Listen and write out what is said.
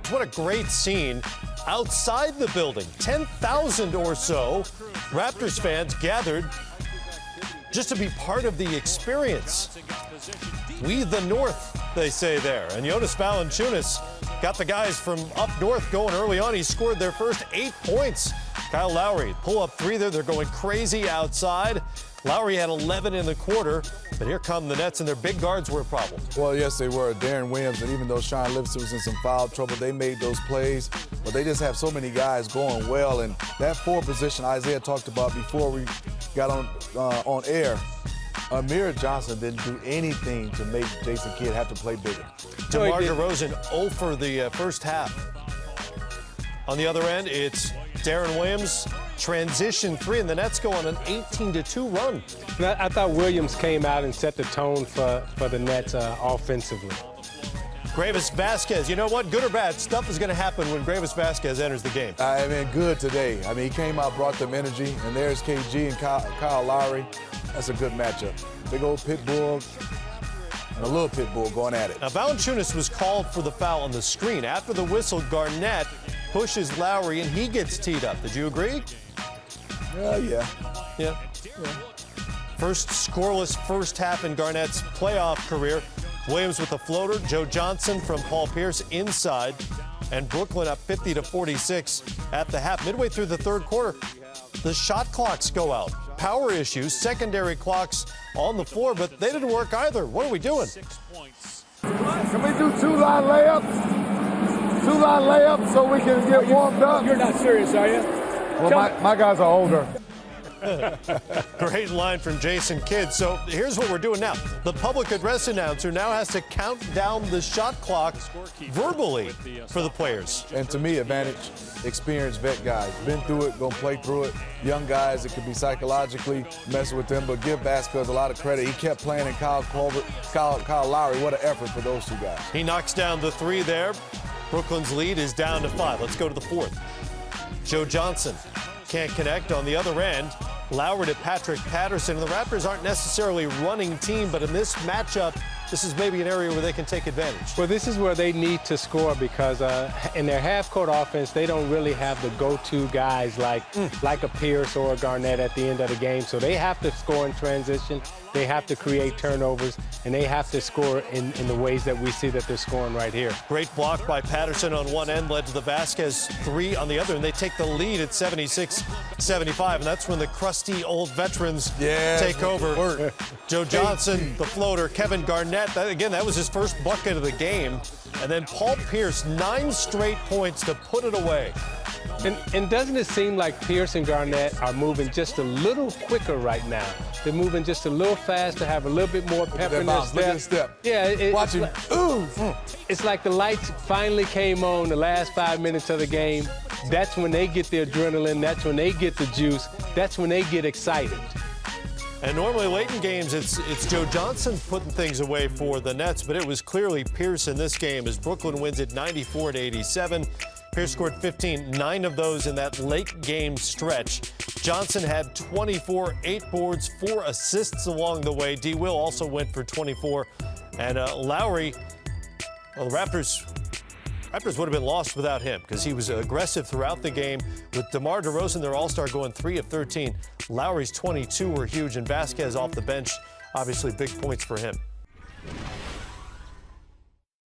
What a great scene outside the building. 10,000 or so Raptors fans gathered just to be part of the experience. We the North, they say there. And Jonas Valanciunas got the guys from up north going early on. He scored their first 8 points. Kyle Lowry, pull-up three there. They're going crazy outside. Lowry had 11 in the quarter, but here come the Nets, and their big guards were a problem. Well, yes, they were. Deron Williams, and even though Sean Livingston was in some foul trouble, they made those plays. But they just have so many guys going well, and that forward position Isaiah talked about before we got on air, Johnson didn't do anything to make Jason Kidd have to play bigger. DeMar DeRozan 0 for the first half. On the other end, it's Deron Williams, transition three, and the Nets go on an 18-2 run. I thought Williams came out and set the tone for the Nets offensively. Greivis Vasquez, you know what? Good or bad, stuff is going to happen when Greivis Vasquez enters the game. I mean, good today. I mean, he came out, brought them energy, and there's KG and Kyle Lowry. That's a good matchup. Big old pit bull and a little pit bull going at it. Now, Valanciunas was called for the foul on the screen. After the whistle, Garnett pushes Lowry, and he gets teed up. Did you agree? Yeah. First scoreless first half in Garnett's playoff career. Williams with a floater. Joe Johnson from Paul Pierce inside. And Brooklyn up 50-46 at the half. Midway through the third quarter, the shot clocks go out. Power issues, secondary clocks on the floor, but they didn't work either. What are we doing? Can we do two-line layups? Two-line layups so we can get warmed up? You're not serious, are you? Well, my guys are older. Great line from Jason Kidd. So here's what we're doing now. The public address announcer now has to count down the shot clock verbally for the players. And to me, advantage, experienced vet guys. Been through it, gonna play through it. Young guys, it could be psychologically messing with them, but give Vasquez a lot of credit. He kept playing, and Kyle Lowry, what an effort for those two guys. He knocks down the three there. Brooklyn's lead is down to 5. Let's go to the fourth. Joe Johnson can't connect on the other end. Lowry to Patrick Patterson. And the Raptors aren't necessarily a running team, but in this matchup, this is maybe an area where they can take advantage. Well, this is where they need to score because in their half-court offense, they don't really have the go-to guys like a Pierce or a Garnett at the end of the game. So they have to score in transition. They have to create turnovers, and they have to score in the ways that we see that they're scoring right here. Great block by Patterson on one end, led to the Vasquez three on the other, and they take the lead at 76-75, and that's when the crusty old veterans take over. Joe Johnson, the floater, Kevin Garnett, that was his first bucket of the game, and then Paul Pierce, 9 straight points to put it away. And doesn't it seem like Pierce and Garnett are moving just a little quicker right now? They're moving just a little faster, have a little bit more pep in their step. Yeah, watch him. It's like the lights finally came on the last 5 minutes of the game. That's when they get the adrenaline. That's when they get the juice. That's when they get excited. And normally late in games, it's Joe Johnson putting things away for the Nets, but it was clearly Pierce in this game as Brooklyn wins it 94-87. Pierce scored 15, 9 of those in that late game stretch. Johnson had 24, 8 boards, 4 assists along the way. D. Will also went for 24. And Lowry, well, the Raptors would have been lost without him because he was aggressive throughout the game. With DeMar DeRozan, their all-star, going 3 of 13. Lowry's 22 were huge, and Vasquez off the bench, obviously big points for him.